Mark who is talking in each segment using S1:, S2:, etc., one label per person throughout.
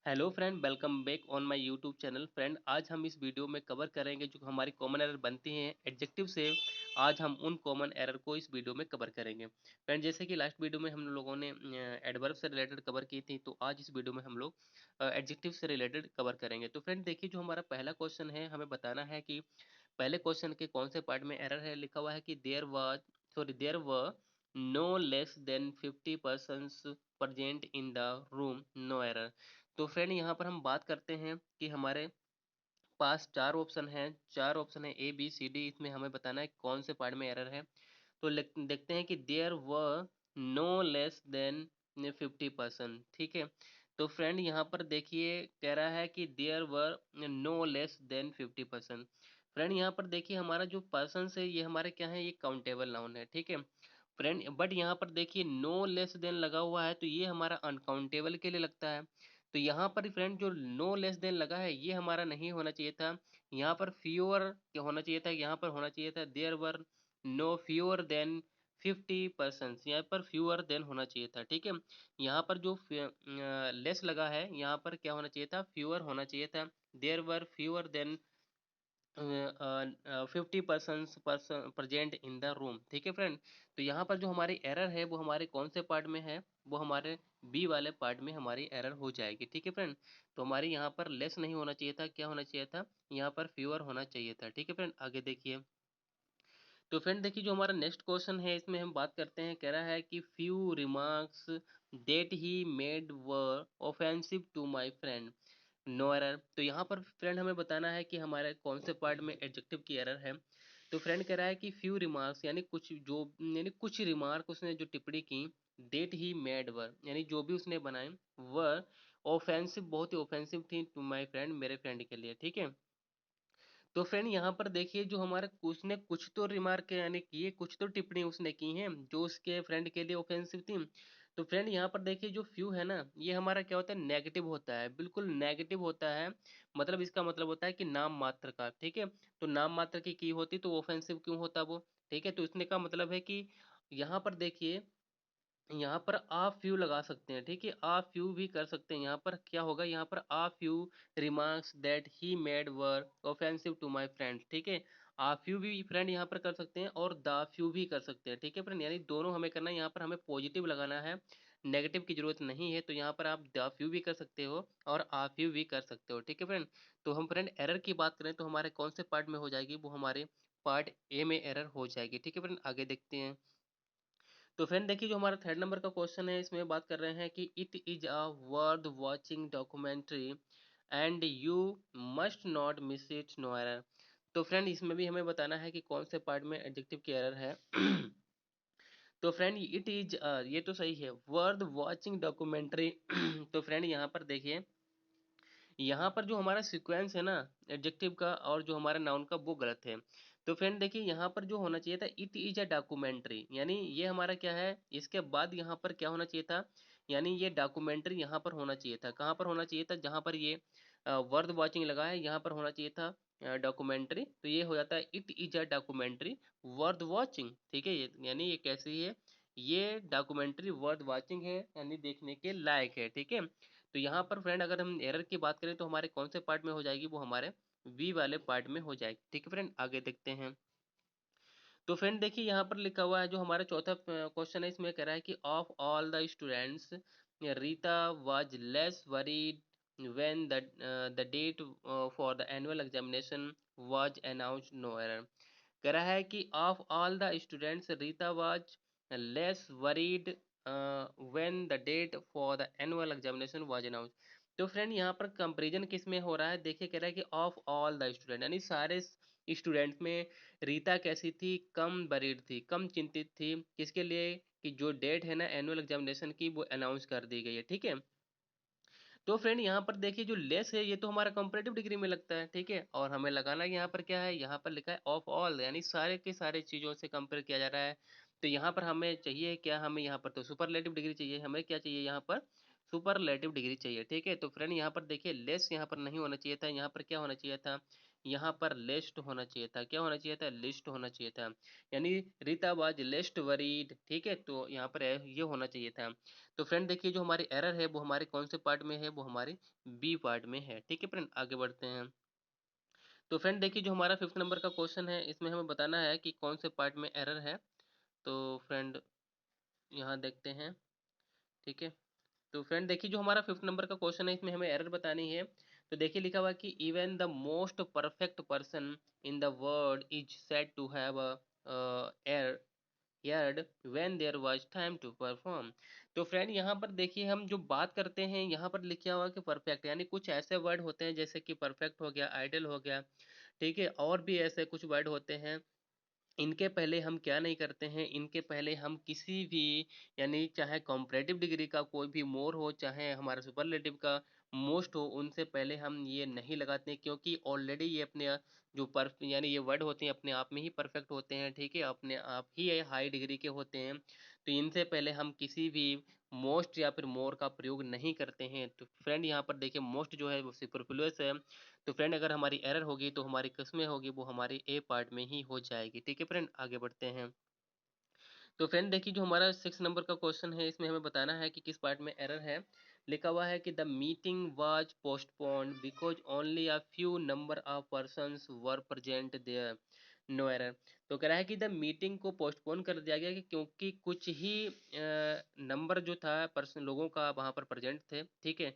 S1: Hello friend, welcome back on my YouTube channel. Friend, आज हम इस वीडियो में कवर करेंगे जो हमारी कॉमन एरर बनती हैं एडजेक्टिव से। आज हम उन कॉमन एरर को इस वीडियो में कवर करेंगे। फ्रेंड, जैसे कि लास्ट वीडियो में हम लोगों ने एडवर्ब से रिलेटेड कवर की थी, तो आज इस वीडियो में हम लोग एडजेक्टिव से रिलेटेड कवर करेंगे। तो फ्रेंड देखिए, जो हमारा पहला क्वेश्चन है, हमें बताना है कि पहले क्वेश्चन के कौन से पार्ट में एरर है। लिखा हुआ है कि there were no less than 50% present in the room, no error. तो फ्रेंड यहाँ पर हम बात करते हैं कि हमारे पास चार ऑप्शन है ए बी सी डी। इसमें हमें बताना है कौन से पार्ट में एरर है। तो देखते हैं कि देयर व नो लेस देन 50%। ठीक है, तो फ्रेंड यहाँ पर देखिए कह रहा है कि there were no less than 50%। Friend यहाँ पर देखिए हमारा जो पर्सन है ये हमारे क्या है, ये काउंटेबल नाउन है। ठीक है फ्रेंड, बट यहाँ पर देखिए नो लेस देन लगा हुआ है, तो ये हमारा अनकाउंटेबल के लिए लगता है। तो यहाँ पर फ्रेंड जो नो लेस देन लगा है ये हमारा नहीं होना चाहिए था। यहाँ पर फ्यूअर क्या होना चाहिए था, यहाँ पर होना चाहिए था there were no fewer than 50%। यहाँ पर फ्यूअर देन होना चाहिए था। ठीक है, यहाँ पर जो लेस लगा है यहाँ पर क्या होना चाहिए था, फ्यूअर होना चाहिए था। There were fewer than 50% present in the room. ठीक है फ्रेंड, तो यहाँ पर जो हमारी एरर है वो हमारे कौन से पार्ट में है, वो हमारे बी वाले पार्ट में हमारी एरर हो जाएगी। ठीक है फ्रेंड, तो हमारे यहाँ पर लेस नहीं होना चाहिए था, क्या होना चाहिए था, यहाँ पर फ्यूअर होना चाहिए था। ठीक है फ्रेंड, आगे देखिए। तो फ्रेंड देखिए, जो हमारा नेक्स्ट क्वेश्चन है इसमें हम बात करते हैं। कह रहा है कि few remarks that he made were offensive to my friend, no error. तो यहाँ पर फ्रेंड हमें बताना है कि हमारे कौन से पार्ट में एडजेक्टिव की एरर है। तो फ्रेंड कह रहा है कि फ्यू रिमार्क्स यानी कुछ रिमार्क उसने जो टिप्पणी की, डेट ही मेड वर यानी जो भी उसने बनाए, वर ऑफेंसिव बहुत ही ऑफेंसिव थी टू माय फ्रेंड, मेरे फ्रेंड के लिए। ठीक है, तो फ्रेंड यहाँ पर देखिए जो हमारा उसने कुछ तो रिमार्क यानी किए, कुछ तो टिप्पणी उसने की हैं जो उसके फ्रेंड के लिए ऑफेंसिव थी। तो फ्रेंड यहाँ पर देखिए जो फ्यू है ना, ये हमारा क्या होता है, नेगेटिव होता है, बिल्कुल नेगेटिव होता है। मतलब इसका मतलब होता है कि नाम मात्र का। ठीक है, तो नाम मात्र की होती तो ऑफेंसिव क्यों होता वो। ठीक है, तो इसने का मतलब है कि यहाँ पर देखिए, यहाँ पर आ फ्यू लगा सकते हैं। ठीक है, आ फ्यू भी कर सकते हैं। यहाँ पर क्या होगा, यहाँ पर a few remarks that he made were offensive to my friends. ठीक है, आ फ्यू भी फ्रेंड यहाँ पर कर सकते हैं और द फ्यू भी कर सकते हैं। ठीक है फ्रेंड, यानी दोनों हमें करना है। यहाँ पर हमें पॉजिटिव लगाना है, नेगेटिव की जरूरत नहीं है। तो यहाँ पर आप द फ्यू भी कर सकते हो और आ फ्यू भी कर सकते हो। ठीक है फ्रेंड, तो हम फ्रेंड एरर की बात करें तो हमारे कौन से पार्ट में हो जाएगी, वो हमारे पार्ट ए में एरर हो जाएगी। ठीक है फ्रेंड, आगे देखते हैं। तो फ्रेंड देखिए, जो हमारा थर्ड नंबर का क्वेश्चन है इसमें बात कर रहे हैं कि it is a worth watching documentary and you must not miss it, no error. तो फ्रेंड इसमें भी हमें बताना है कि कौन से पार्ट में एडजेक्टिव की एरर है। तो फ्रेंड इट इज, ये तो सही है, वर्थ वॉचिंग डॉक्यूमेंट्री। तो फ्रेंड यहाँ पर देखिए, यहाँ पर जो हमारा सीक्वेंस है ना एडजेक्टिव का और जो हमारा नाउन का, वो गलत है। तो फ्रेंड देखिए, यहाँ पर जो होना चाहिए था, इट इज अ डॉक्यूमेंट्री, यानी ये हमारा क्या है, इसके बाद यहाँ पर क्या होना चाहिए था, यानी ये डॉक्यूमेंट्री यहाँ पर होना चाहिए था। कहाँ पर होना चाहिए था, जहाँ पर ये वर्थ वॉचिंग लगा है यहाँ पर होना चाहिए था डॉक्यूमेंट्री। तो ये हो जाता है it is a documentary worth watching. ठीक है, यानी ये कैसी है, ये डॉक्यूमेंट्री वर्थ वॉचिंग है, यानी देखने के लायक है। ठीक है, तो यहाँ पर फ्रेंड अगर हम एरर की बात करें तो हमारे कौन से पार्ट में हो जाएगी, वो हमारे बी वाले पार्ट में हो जाएगी। ठीक है फ्रेंड, आगे देखते हैं। तो फ्रेंड देखिए, यहाँ पर लिखा हुआ है, जो हमारा चौथा क्वेश्चन है इसमें कह रहा है कि of all the students Rita was less worried when the date for the annual examination was announced, no error. कह रहा है कि of all the students Rita was less worried when the date for the annual examination was announced. तो friend यहाँ पर comparison किस में हो रहा है, देखिए कह रहा है कि ऑफ ऑल द स्टूडेंट, यानी सारे स्टूडेंट में रीता कैसी थी, कम वरीड थी, कम चिंतित थी। किसके लिए, कि जो डेट है ना एनुअल एग्जामिनेशन की, वो अनाउंस कर दी गई है। ठीक है, तो फ्रेंड यहाँ पर देखिए जो लेस है ये तो हमारा कंपैरेटिव डिग्री में लगता है। ठीक है, और हमें लगाना यहाँ पर क्या है, यहाँ पर लिखा है ऑफ ऑल, यानी सारे के सारे चीज़ों से कंपेयर किया जा रहा है। तो यहाँ पर हमें चाहिए क्या, हमें यहाँ पर तो सुपरलेटिव डिग्री चाहिए। हमें क्या चाहिए यहाँ पर, सुपरलेटिव डिग्री चाहिए। ठीक है, तो फ्रेंड यहाँ पर देखिए लेस यहाँ पर नहीं होना चाहिए था, यहाँ पर क्या होना चाहिए था, यहाँ पर लिस्ट होना चाहिए था। क्या होना चाहिए था? लिस्ट होना चाहिए था। यानी रीता वाज लेस्ट वरीड, ठीक है, तो यहाँ पर ये होना चाहिए था। तो फ्रेंड देखिए जो हमारी एरर है वो हमारे कौन से पार्ट में है? वो हमारे बी पार्ट में है, ठीक है फ्रेंड। आगे बढ़ते हैं। तो फ्रेंड देखिए जो हमारा 5th नंबर का क्वेश्चन है, इसमें हमें बताना है कि कौन से पार्ट में एरर है। तो फ्रेंड यहाँ देखते हैं, ठीक है। तो फ्रेंड देखिए जो हमारा 5th नंबर का क्वेश्चन है, इसमें हमें एरर बतानी है। तो देखिए लिखा हुआ है कि even the most perfect person in the world is said to have a error erred when there was time to perform. तो फ्रेंड यहाँ पर देखिए हम जो बात करते हैं, यहाँ पर लिखा हुआ है कि परफेक्ट, यानी कुछ ऐसे वर्ड होते हैं जैसे कि परफेक्ट हो गया, आइडल हो गया, ठीक है, और भी ऐसे कुछ वर्ड होते हैं। इनके पहले हम क्या नहीं करते हैं, इनके पहले हम किसी भी, यानी चाहे कॉम्परेटिव डिग्री का कोई भी मोर हो, चाहे हमारा सुपरलेटिव का मोस्ट हो, उनसे पहले हम ये नहीं लगाते हैं, क्योंकि ऑलरेडी ये अपने जो पर यानी ये वर्ड होते हैं अपने आप में ही परफेक्ट होते हैं, ठीक है, अपने आप ही ये हाई डिग्री के होते हैं। तो इनसे पहले हम किसी भी मोस्ट या फिर मोर का प्रयोग नहीं करते हैं। तो फ्रेंड यहाँ पर देखिए मोस्ट जो है वो सुपरफ्लुअस है। तो फ्रेंड अगर हमारी एरर होगी तो हमारी किसमें होगी? वो हमारी ए पार्ट में ही हो जाएगी, ठीक है फ्रेंड। आगे बढ़ते हैं। तो फ्रेंड देखिए जो हमारा 6 नंबर का क्वेश्चन है, इसमें हमें बताना है कि किस पार्ट में एरर है। लिखा हुआ है कि the meeting was postponed because only a few number of persons were present there, no error. तो कह रहा है कि द मीटिंग को पोस्टपोन कर दिया गया कि क्योंकि कुछ ही नंबर जो था पर्सन लोगों का वहाँ पर प्रेजेंट थे, ठीक है।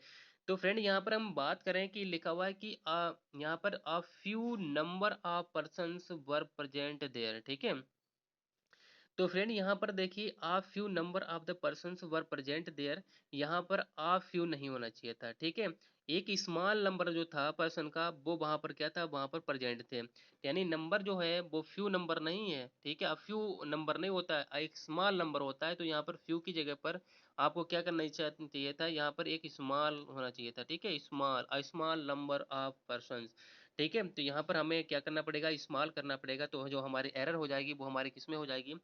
S1: तो फ्रेंड यहाँ पर हम बात करें कि लिखा हुआ है कि यहाँ पर a few number of persons were present there, ठीक है। तो फ्रेंड यहाँ पर देखिए a few number of the persons were present there, यहाँ पर आ फ्यू नहीं होना चाहिए था, ठीक है। एक स्मॉल नंबर जो था पर्सन का वो वहाँ पर क्या था? वहाँ पर प्रेजेंट थे। यानी नंबर जो है वो फ्यू नंबर नहीं है, ठीक है, अब फ्यू नंबर नहीं होता है, एक स्मॉल नंबर होता है। तो यहाँ पर फ्यू की जगह पर आपको क्या करना चाहिए था? यहाँ पर एक स्मॉल होना चाहिए था, ठीक है, small, a small number of person, ठीक है। तो यहाँ पर हमें क्या करना पड़ेगा? स्मॉल करना पड़ेगा। तो जो हमारी एरर हो जाएगी वो हमारी किस में हो जाएगी?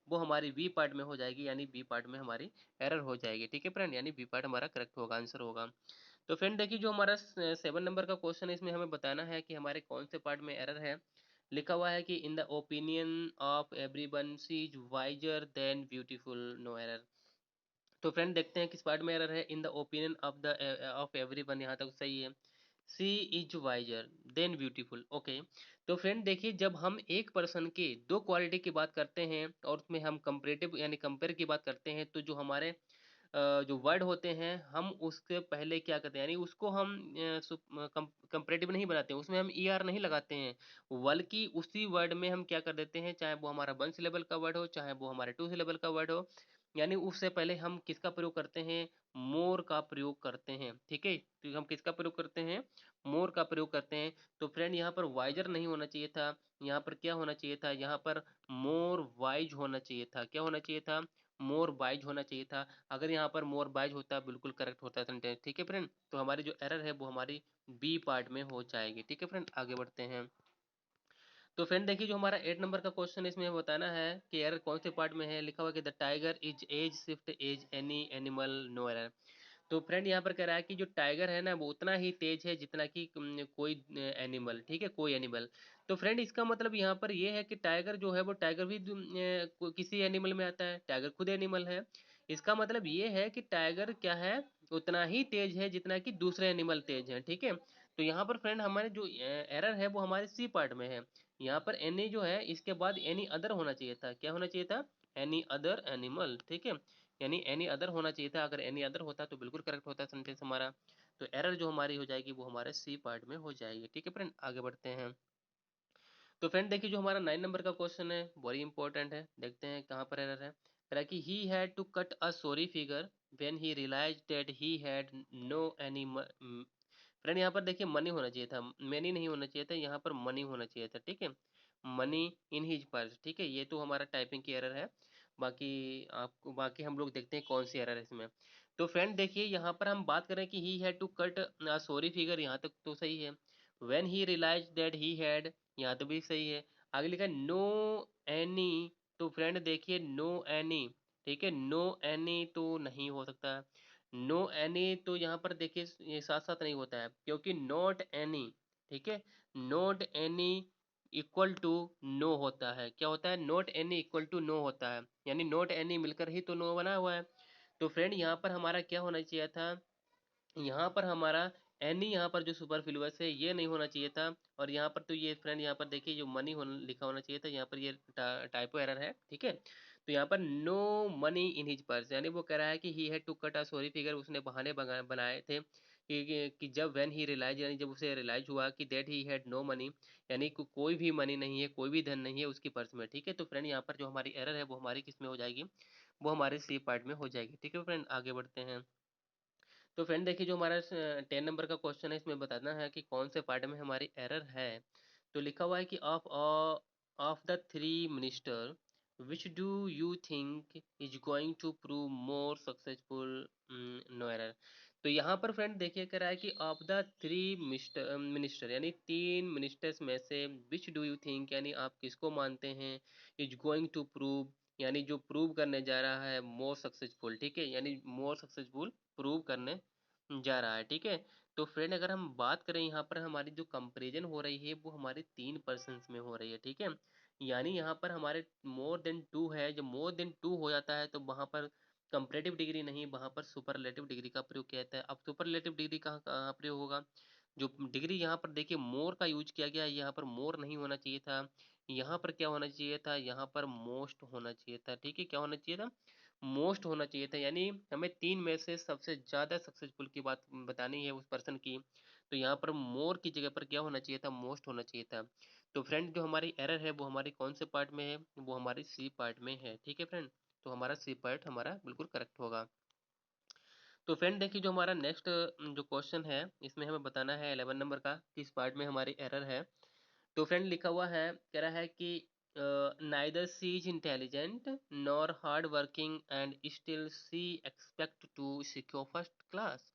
S1: वो हमारी बी पार्ट में हो जाएगी, यानी बी पार्ट में हमारी एरर हो जाएगी, ठीक है फ्रेंड, यानी बी पार्ट हमारा करेक्ट होगा, आंसर होगा। तो फ्रेंड देखिए जो हमारा 7 नंबर का क्वेश्चन है, इसमें हमें बताना है कि हमारे कौन से पार्ट में एरर है। लिखा हुआ है कि in the opinion of everyone she is wiser than beautiful, no error. तो फ्रेंड देखते हैं किस पार्ट में एरर है। In the opinion of everyone, यहाँ तक सही है। She is wiser than beautiful, okay. तो फ्रेंड देखिए जब हम एक पर्सन के दो क्वालिटी की बात करते हैं और उसमें हम कंपेरेटिव यानी कंपेयर की बात करते हैं, तो जो हमारे जो वर्ड होते हैं हम उसके पहले क्या करते हैं, यानी उसको हम कंपेरेटिव नहीं बनाते हैं, उसमें हम ई आर नहीं लगाते हैं, बल्कि उसी वर्ड में हम क्या कर देते हैं, चाहे वो हमारा 1 सिलेबल का वर्ड हो, चाहे वो हमारे 2 सिलेबल का वर्ड हो, यानी उससे पहले हम किसका प्रयोग करते हैं? मोर का प्रयोग करते हैं, ठीक है। तो हम किसका प्रयोग करते हैं? मोर का प्रयोग करते हैं। तो फ्रेंड यहाँ पर वाइजर नहीं होना चाहिए था, यहाँ पर क्या होना चाहिए था? यहाँ पर मोर वाइज होना चाहिए था। क्या होना चाहिए था? मोर वाइज होना चाहिए था। अगर यहाँ पर मोर वाइज होता बिल्कुल करेक्ट होता सेंटेंस, ठीक है फ्रेंड। तो हमारी जो एरर है वो हमारी बी पार्ट में हो जाएगी, ठीक है फ्रेंड। आगे बढ़ते हैं। तो फ्रेंड देखिए जो हमारा 8 नंबर का क्वेश्चन है, इसमें बताना है कि एरर कौन से पार्ट में है। लिखा हुआ है कि the tiger is as swift as any animal, no error. तो फ्रेंड यहाँ पर कह रहा है कि जो टाइगर है ना वो उतना ही तेज है जितना कि कोई एनिमल, ठीक है, कोई एनिमल। तो फ्रेंड इसका मतलब यहाँ पर ये है कि टाइगर जो है वो टाइगर भी किसी एनिमल में आता है, टाइगर खुद एनिमल है। इसका मतलब ये है कि टाइगर क्या है? उतना ही तेज है जितना कि दूसरे एनिमल तेज है, ठीक है। तो यहाँ पर फ्रेंड हमारे जो एरर है वो हमारे सी पार्ट में है। यहाँ पर एनी जो है इसके बाद एनी अदर होना चाहिए था। क्या होना चाहिए था? एनी अदर एनिमल, ठीक है, यानी एनी अदर होना चाहिए था। अगर एनी अदर होता तो बिल्कुल करेक्ट होता सेंटेंस हमारा। तो एरर जो हमारी हो जाएगी वो हमारे सी पार्ट में हो जाएगी, ठीक है फ्रेंड। आगे बढ़ते हैं। तो फ्रेंड देखिए जो हमारा 9 नंबर का क्वेश्चन है बड़ी इंपॉर्टेंट है, देखते हैं कहाँ पर एरर है। कह रहा है कि he had to cut a sorry figure when he realized that he had no any. Friend यहाँ पर देखिए मनी होना चाहिए था, मैनी नहीं होना चाहिए था, यहाँ पर मनी होना चाहिए था, ठीक है, मनी इन हिज पर्स, ठीक है। ये तो हमारा टाइपिंग की एरर है। बाकी आपको बाकी हम लोग देखते हैं कौन सी एरर है इसमें। तो फ्रेंड देखिए यहाँ पर हम बात करें कि he had to cut sorry figure, यहाँ तक तो सही है। When he realize that he had, यहाँ तो भी सही है। आगे लिखा है नो एनी। तो फ्रेंड देखिए नो एनी, ठीक है, नो एनी तो नहीं हो सकता। नो एनी तो यहाँ पर देखिए ये साथ साथ नहीं होता है, क्योंकि नॉट एनी, ठीक है। Not any equal to no होता है, क्या होता है, not any equal to no होता है, यानी नॉट एनी मिलकर ही तो नो बना हुआ है। तो फ्रेंड यहाँ पर हमारा क्या होना चाहिए था, यहाँ पर हमारा एनी, यहाँ पर जो सुपरफ्लुअस है ये नहीं होना चाहिए था। और यहाँ पर तो ये फ्रेंड यहाँ पर देखिए जो मनी होना लिखा होना चाहिए था, यहाँ पर ये टाइपो एरर है, ठीक है। तो यहाँ पर no money in his purse, यानी वो कह रहा है कि he had to cut a sorry figure, उसने बहाने बनाए थे कि जब व्हेन ही रियलाइज, यानी जब उसे रियलाइज हुआ कि that he had no money, यानी कोई भी मनी नहीं है, कोई भी धन नहीं है उसकी पर्स में, ठीक है। तो फ्रेंड यहाँ पर जो हमारी एरर है वो हमारी किस में हो जाएगी, वो हमारे सी पार्ट में हो जाएगी, ठीक है फ्रेंड। आगे बढ़ते हैं। तो फ्रेंड देखिए जो हमारा 10 नंबर का क्वेश्चन है, इसमें बताना है कि कौन से पार्ट में हमारी एरर है। तो लिखा हुआ है कि of the three minister which do you think is going to prove more successful, no error. तो यहाँ पर फ्रेंड देखिए कह रहा है कि ऑफ द थ्री मिनिस्टर, यानी तीन मिनिस्टर्स में से विच डू यू थिंक, यानी आप किसको मानते हैं, इज गोइंग टू प्रूव, यानी जो प्रूव करने जा रहा है मोर सक्सेसफुल, ठीक है, यानी मोर सक्सेसफुल प्रूव करने जा रहा है, ठीक है। तो फ्रेंड अगर हम बात करें यहाँ पर हमारी जो कंपैरिजन हो रही है वो हमारे तीन पर्सन्स में हो रही है, ठीक है। यानी यहाँ पर हमारे मोर देन टू है, जब मोर देन टू हो जाता है तो वहाँ पर कंपैरेटिव डिग्री नहीं, वहाँ पर सुपरलेटिव डिग्री का प्रयोग किया जाता है। अब सुपरलेटिव डिग्री कहाँ कहाँ प्रयोग होगा, जो डिग्री यहाँ पर देखिए मोर का यूज किया गया है, यहाँ पर मोर नहीं होना चाहिए था, यहाँ पर क्या होना चाहिए था, यहाँ पर मोस्ट होना चाहिए था, ठीक है। क्या होना चाहिए था, मोस्ट होना चाहिए था, यानी हमें तीन में से सबसे ज़्यादा सक्सेसफुल की बात बतानी है उस पर्सन की। तो यहाँ पर मोर की जगह पर क्या होना चाहिए था, मोस्ट होना चाहिए था। तो फ्रेंड जो हमारी एरर है वो हमारी कौन से पार्ट में है, वो हमारी सी पार्ट में है, ठीक है फ्रेंड। तो हमारा सी पार्ट हमारा बिल्कुल करेक्ट होगा। तो फ्रेंड देखिए जो हमारा नेक्स्ट जो क्वेश्चन है इसमें हमें बताना है 11 नंबर का, किस पार्ट में हमारी एरर है। तो फ्रेंड लिखा हुआ है, कह रहा है कि neither she is intelligent nor hard working and still she expect to secure first class.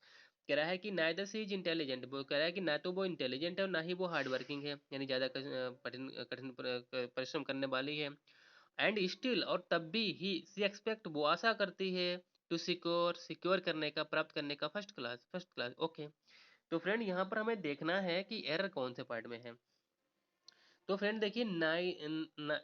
S1: कह रहा है कि नाइदर सी इज इंटेलिजेंट, वो कह रहा है कि ना तो वो इंटेलिजेंट है और ना ही वो हार्ड वर्किंग है, यानी ज़्यादा कठिन कठिन परिश्रम करने वाली है। एंड स्टिल, और तब भी ही सी एक्सपेक्ट, वो आशा करती है टू सिक्योर, सिक्योर करने का, प्राप्त करने का first class, first class, okay. तो फ्रेंड यहाँ पर हमें देखना है कि एरर कौन से पार्ट में है। तो फ्रेंड देखिए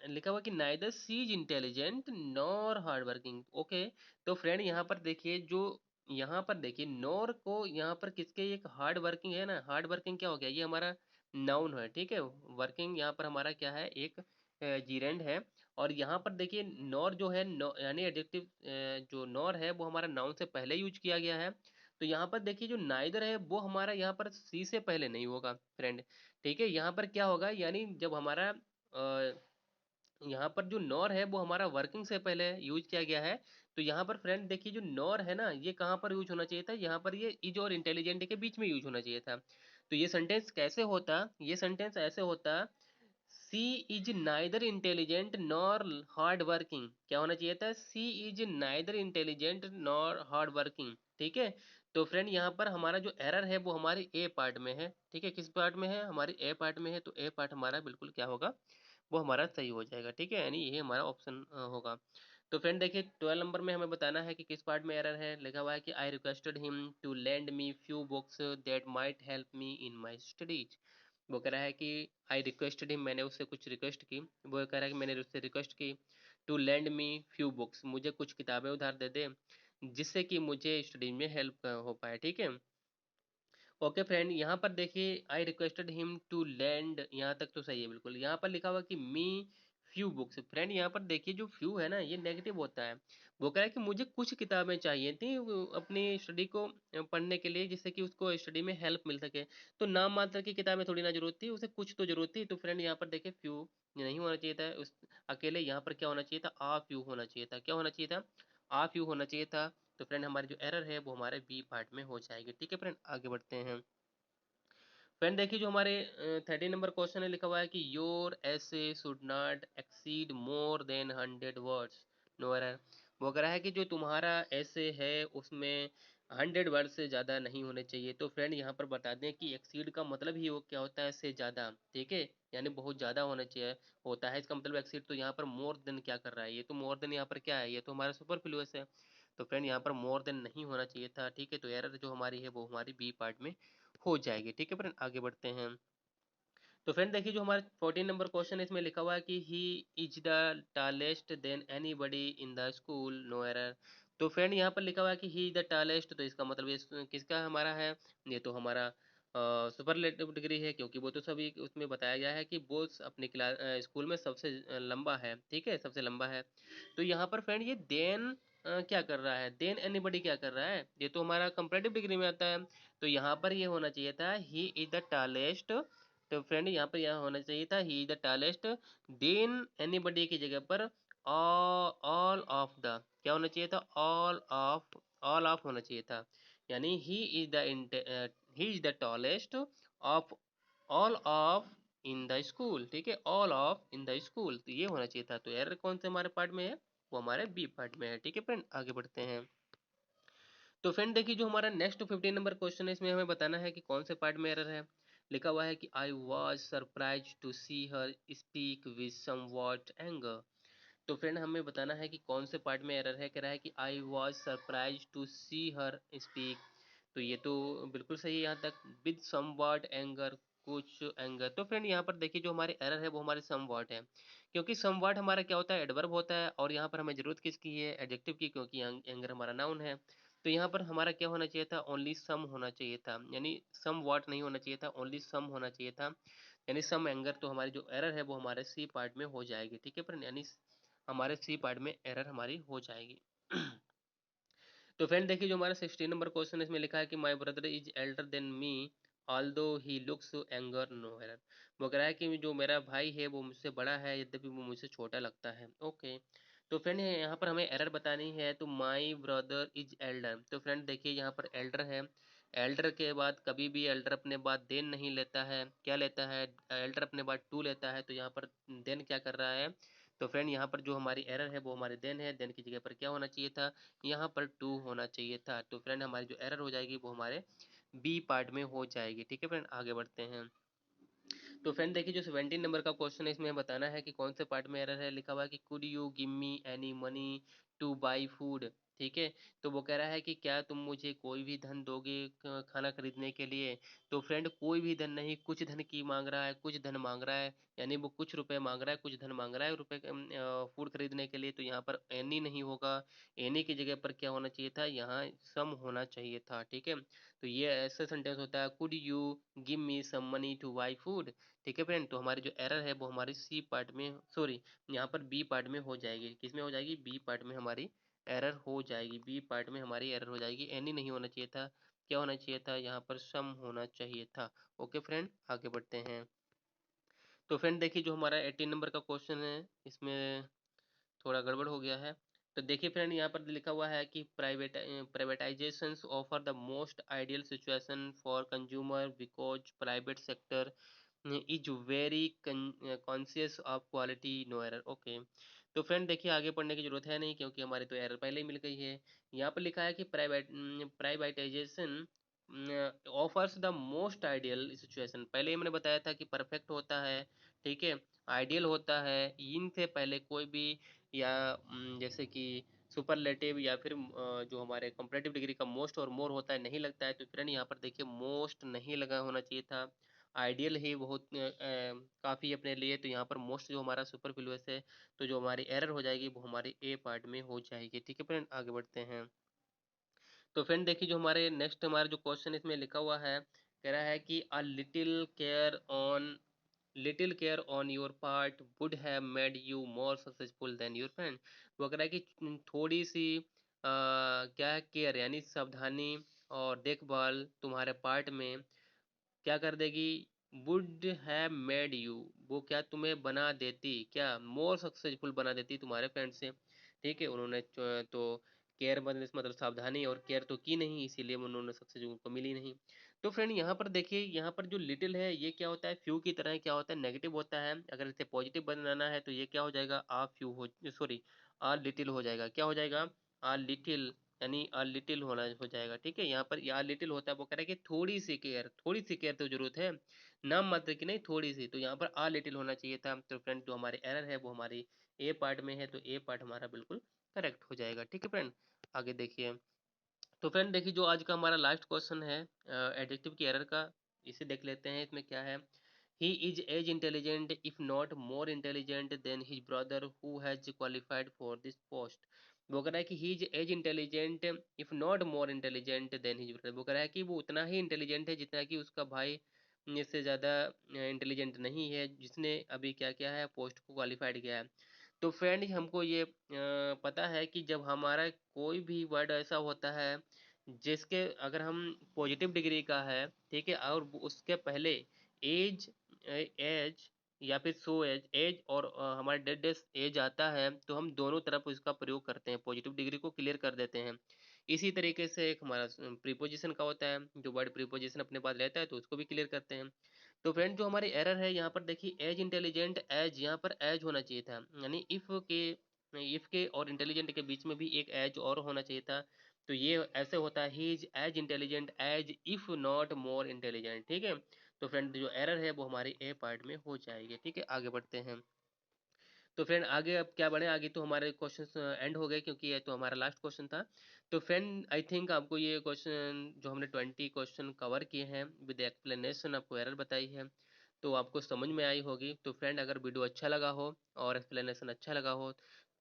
S1: लिखा हुआ कि neither she is intelligent nor hard working, okay. तो फ्रेंड यहाँ पर देखिए जो, यहाँ पर देखिए नॉर को यहाँ पर किसके, एक हार्ड वर्किंग है ना, हार्ड वर्किंग क्या हो गया, ये हमारा नाउन है, ठीक है। वर्किंग यहाँ पर हमारा क्या है, एक जीरेंड है। और यहाँ पर देखिए नॉर जो है यानी एडजेक्टिव, जो नॉर है वो हमारा नाउन से पहले यूज किया गया है। तो यहाँ पर देखिए जो नाइदर है वो हमारा यहाँ पर सी से पहले नहीं होगा फ्रेंड, ठीक है। यहाँ पर क्या होगा, यानी जब हमारा यहाँ पर जो नॉर है वो हमारा वर्किंग से पहले यूज किया गया है। तो यहाँ पर फ्रेंड देखिए जो नॉर है ना, ये कहाँ पर यूज होना चाहिए था, यहाँ पर ये इज और इंटेलिजेंट के बीच में यूज होना चाहिए था। तो ये सेंटेंस कैसे होता, ये सेंटेंस ऐसे होता, she is neither intelligent nor hard working, क्या होना चाहिए था, she is neither intelligent nor hard working, ठीक है। तो फ्रेंड यहाँ पर हमारा जो एरर है वो हमारी ए पार्ट में है, ठीक है। किस पार्ट में है, हमारी ए पार्ट में है। तो ए पार्ट हमारा बिल्कुल क्या होगा, वो हमारा सही हो जाएगा, ठीक है, यानी ये हमारा ऑप्शन होगा। तो फ्रेंड देखिए 12 नंबर में हमें बताना है कि किस पार्ट में एरर है। लिखा हुआ है कि I requested him to lend me few books that might help me in my studies. वो कह रहा है कि आई रिक्वेस्टेड हिम, मैंने उससे कुछ रिक्वेस्ट की, वो कह रहा है कि मैंने उससे रिक्वेस्ट की to lend me few books, मुझे कुछ किताबें उधार दे दे जिससे कि मुझे स्टडी में हेल्प हो पाए, ठीक है। ओके फ्रेंड यहाँ पर देखिए I requested him to lend, यहाँ तक तो सही है बिल्कुल। यहाँ पर लिखा हुआ कि मी फ्यू बुक्स, फ्रेंड यहाँ पर देखिए जो फ्यू है ना ये नेगेटिव होता है। वो कह रहा है कि मुझे कुछ किताबें चाहिए थी अपनी स्टडी को पढ़ने के लिए, जिससे कि उसको स्टडी में हेल्प मिल सके। तो नाम मात्र की किताबें थोड़ी ना जरूरत थी, उसे कुछ तो जरूरत थी। तो फ्रेंड यहाँ पर देखिए फ्यू नहीं होना चाहिए था उस अकेले, यहाँ पर क्या होना चाहिए था, आ फ्यू होना चाहिए था, क्या होना चाहिए था, आ फ्यू होना चाहिए था। तो फ्रेंड हमारी जो एरर है वो हमारे बी पार्ट में हो जाएगी, ठीक है फ्रेंड। आगे बढ़ते हैं। फ्रेंड देखिए जो हमारे 13 नंबर क्वेश्चन है, लिखा हुआ है कि your essay should not exceed more than 100 words, no error. वो कह रहा है कि जो तुम्हारा ऐसे है उसमें 100 वर्ड से ज़्यादा नहीं होने चाहिए। तो फ्रेंड यहाँ पर बता दें कि एक्सीड का मतलब ही वो क्या होता है, से ज़्यादा, ठीक है, यानी बहुत ज़्यादा होना चाहिए होता है इसका मतलब एक्सीड। तो यहाँ पर मोर देन क्या कर रहा है, ये तो मोर देन यहाँ पर क्या है, ये तो हमारा सुपरफ्लुअस है। तो फ्रेंड यहाँ पर मोर देन नहीं होना चाहिए था, ठीक है। तो एरर जो हमारी है वो हमारी बी पार्ट में हो जाएगी, ठीक है फ्रेंड। आगे बढ़ते हैं। तो फ्रेंड देखिए जो हमारा 14 नंबर क्वेश्चन है इसमें लिखा हुआ है कि he is the tallest than anybody in the school, no error. तो फ्रेंड यहाँ पर लिखा हुआ है कि ही इज द टालेस्ट, तो इसका मतलब ये किसका हमारा है, ये तो हमारा सुपरलेटिव डिग्री है, क्योंकि वो तो सभी उसमें बताया गया है कि वो अपने क्लास स्कूल में सबसे लंबा है, ठीक है, सबसे लंबा है। तो यहाँ पर फ्रेंड ये देन क्या कर रहा है, देन एनीबडी क्या कर रहा है, ये तो हमारा कंपैरेटिव डिग्री में आता है। तो यहाँ पर ये होना चाहिए था ही इज द टालेस्ट। तो फ्रेंड यहाँ पर यह होना चाहिए था he is the tallest than anybody की जगह पर ऑल ऑफ द, क्या होना चाहिए था, ऑल ऑफ होना चाहिए था। यानी ही is the tallest of all of in the school, ठीक है, all of in the school, तो ये होना चाहिए था। तो एरर कौन से हमारे पार्ट में है, वो हमारे बी पार्ट में है, ठीक है फ्रेंड, आगे बढ़ते हैं। तो फ्रेंड देखिए जो हमारा नेक्स्ट 15 नंबर क्वेश्चन है इसमें हमें बताना है कि कौन से पार्ट में एरर है। लिखा हुआ है कि I was surprise to see her speak with somewhat anger. तो फ्रेंड हमें बताना है कि कौन से पार्ट में एरर है, कह रहा है कि I was surprise to see her speak. तो ये तो बिल्कुल सही है यहाँ तक, विद सम वर्ड एंगर, कुछ एंगर। तो फ्रेंड यहाँ पर देखिए जो हमारे एरर है वो हमारे सम वर्ड है, क्योंकि सम वर्ड हमारा क्या होता है, एडवर्ब होता है, और यहाँ पर हमें जरूरत किसकी है, एडजेक्टिव की, क्योंकि एंगर हमारा नाउन है। तो यहाँ पर हमारा क्या होना चाहिए था, ओनली सम होना चाहिए था, यानी सम वर्ड नहीं होना चाहिए था, ओनली सम होना चाहिए था, यानी सम एंगर। तो हमारी जो एरर है वो हमारे सी पार्ट में हो जाएगी, ठीक है फ्रेंड, यानी हमारे सी पार्ट में एरर हमारी हो जाएगी। तो फ्रेंड देखिए जो हमारा 16 नंबर क्वेश्चन इसमें लिखा है कि my brother is elder than me although he looks anger, no error. वो कह रहा है कि जो मेरा भाई है वो मुझसे बड़ा है, यद्यपि वो मुझसे छोटा लगता है, ओके। तो फ्रेंड यहाँ पर हमें एरर बतानी है, तो माय ब्रदर इज एल्डर। तो फ्रेंड देखिए यहाँ पर एल्डर है, एल्डर के बाद कभी भी एल्डर अपने बाद देन नहीं लेता है, क्या लेता है, एल्डर अपने बाद टू लेता है। तो यहाँ पर देन क्या कर रहा है, तो फ्रेंड यहाँ पर जो हमारी एरर है वो हमारे देन है, देन की जगह पर क्या होना चाहिए था, यहाँ पर टू होना चाहिए था। तो फ्रेंड हमारी जो एरर हो जाएगी वो हमारे बी पार्ट में हो जाएगी, ठीक है फ्रेंड, आगे बढ़ते हैं। तो फ्रेंड देखिए जो 17 नंबर का क्वेश्चन है इसमें बताना है कि कौन से पार्ट में एरर है। लिखा हुआ है कि could you give me any money to buy food, ठीक है। तो वो कह रहा है कि क्या तुम मुझे कोई भी धन दोगे खाना खरीदने के लिए। तो फ्रेंड कोई भी धन नहीं, कुछ धन की मांग रहा है, कुछ धन मांग रहा है, यानी वो कुछ रुपए मांग रहा है, कुछ धन मांग रहा है रुपए फूड खरीदने के लिए। तो यहाँ पर एनी नहीं होगा, एनी की जगह पर क्या होना चाहिए था, यहाँ सम होना चाहिए था, ठीक है। तो ये ऐसा सेंटेंस होता है, could you give me some money to buy food, ठीक है फ्रेंड। तो हमारी जो एरर है वो हमारी सी पार्ट में, सॉरी, यहाँ पर बी पार्ट में हो जाएगी, किस में हो जाएगी, बी पार्ट में हमारी एरर हो जाएगी, बी पार्ट में हमारी एरर हो जाएगी, एनी नहीं होना चाहिए था, क्या होना चाहिए था, यहाँ पर सम होना चाहिए था। ओके फ्रेंड, आगे बढ़ते हैं। तो फ्रेंड देखिए जो हमारा 18 नंबर का क्वेश्चन है इसमें थोड़ा गड़बड़ हो गया है। तो देखिए फ्रेंड यहाँ पर लिखा हुआ है कि privatisations offer the most ideal situation for consumer because private sector is very conscious of quality, no error, okay. तो फ्रेंड देखिए आगे पढ़ने की जरूरत है नहीं, क्योंकि हमारी तो एरर पहले ही मिल गई है। यहाँ पर लिखा है कि privatisation offers the most ideal situation, पहले ही मैंने बताया था कि परफेक्ट होता है, ठीक है, आइडियल होता है, इनसे पहले कोई भी, या जैसे कि सुपरलेटिव, या फिर जो हमारे कंपैरेटिव डिग्री का मोस्ट और मोर होता है नहीं लगता है। तो फ्रेंड यहाँ पर देखिए मोस्ट नहीं लगा होना चाहिए था, आइडियल ही बहुत काफ़ी अपने लिए। तो यहाँ पर मोस्ट जो हमारा सुपरफ्लुअस है, तो जो हमारी एरर हो जाएगी वो हमारी ए पार्ट में हो जाएगी, ठीक है फ्रेंड, आगे बढ़ते हैं। तो फ्रेंड देखिए जो हमारे नेक्स्ट हमारा जो क्वेश्चन इसमें लिखा हुआ है, कह रहा है कि a little care on your part would have made you more successful than your friend. वो कह रहा है कि थोड़ी सी क्या है, केयर यानी सावधानी और देखभाल तुम्हारे पार्ट में क्या कर देगी, वुड हैव मेड यू, वो क्या तुम्हें बना देती, क्या मोर सक्सेसफुल बना देती तुम्हारे फ्रेंड से, ठीक है। उन्होंने तो केयर मतलब सावधानी और केयर तो की नहीं, इसीलिए उन्होंने सक्सेस उनको मिली नहीं। तो फ्रेंड यहाँ पर देखिए, यहाँ पर जो लिटिल है ये क्या होता है, फ्यू की तरह क्या होता है, नेगेटिव होता है। अगर इसे पॉजिटिव बनाना है तो ये क्या हो जाएगा, आ फ्यू हो, सॉरी, आ लिटिल हो जाएगा, क्या हो जाएगा, आ लिटिल, यानी अ लिटिल होना हो जाएगा, ठीक है। यहाँ पर या लिटिल होता है, वो कह रहा है कि थोड़ी सी केयर तो जरूरत है, नाम मात्र की नहीं, थोड़ी सी। तो यहाँ पर आ लिटिल होना चाहिए था। तो फ्रेंड जो हमारी एरर है वो हमारी ए पार्ट में है, तो ए पार्ट हमारा बिल्कुल करेक्ट हो जाएगा, ठीक है फ्रेंड, आगे देखिए। तो फ्रेंड देखिए जो आज का हमारा लास्ट क्वेश्चन है एडजेक्टिव की एरर का, इसे देख लेते हैं इसमें क्या है। He is as intelligent if not more intelligent than his brother who has qualified for this post. वो कह रहा है कि he is as intelligent if not more intelligent than his brother. वो कह रहा है कि वो उतना ही इंटेलिजेंट है जितना कि उसका भाई इससे ज़्यादा इंटेलिजेंट नहीं है, जिसने अभी क्या किया है, पोस्ट को क्वालिफाइड किया है। तो फ्रेंड हमको ये पता है कि जब हमारा कोई भी वर्ड ऐसा होता है जिसके अगर हम पॉजिटिव डिग्री का है, ठीक है, और उसके पहले एज एज या फिर सो एज एज और हमारे डेड डेज एज आता है, तो हम दोनों तरफ इसका प्रयोग करते हैं, पॉजिटिव डिग्री को क्लियर कर देते हैं। इसी तरीके से एक हमारा प्रीपोजिशन का होता है, जो वर्ड प्रीपोजिशन अपने पास रहता है तो उसको भी क्लियर करते हैं। तो फ्रेंड जो हमारी एरर है यहाँ पर देखिए, एज इंटेलिजेंट एज, यहाँ पर एज होना चाहिए था, यानी इफ के और इंटेलिजेंट के बीच में भी एक एज और होना चाहिए था। तो ये ऐसे होता है, he is as intelligent as if not more intelligent, ठीक है। तो फ्रेंड जो एरर है वो हमारी ए पार्ट में हो जाएगी, ठीक है। आगे बढ़ते हैं। तो फ्रेंड आगे अब क्या बढ़े, आगे तो हमारे क्वेश्चंस एंड हो गए, क्योंकि ये तो हमारा लास्ट क्वेश्चन था। तो फ्रेंड आई थिंक आपको ये क्वेश्चन जो हमने 20 क्वेश्चन कवर किए हैं विद एक्सप्लेनेशन, आपको एरर बताई है, तो आपको समझ में आई होगी। तो फ्रेंड अगर वीडियो अच्छा लगा हो और एक्सप्लेनेशन अच्छा लगा हो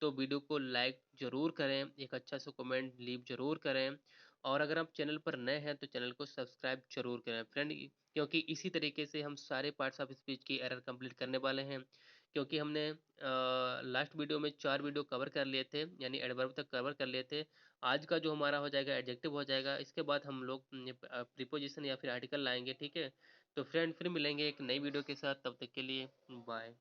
S1: तो वीडियो को लाइक ज़रूर करें, एक अच्छा सा कमेंट लीव ज़रूर करें, और अगर आप चैनल पर नए हैं तो चैनल को सब्सक्राइब जरूर करें फ्रेंड, क्योंकि इसी तरीके से हम सारे पार्ट्स ऑफ स्पीच की एरर कंप्लीट करने वाले हैं। क्योंकि हमने लास्ट वीडियो में 4 वीडियो कवर कर लिए थे, यानी एडवर्ब तक कवर कर लिए थे। आज का जो हमारा हो जाएगा एडजेक्टिव हो जाएगा, इसके बाद हम लोग प्रीपोजिशन या फिर आर्टिकल लाएंगे, ठीक है। तो फ्रेंड फिर मिलेंगे एक नई वीडियो के साथ, तब तक के लिए बाय।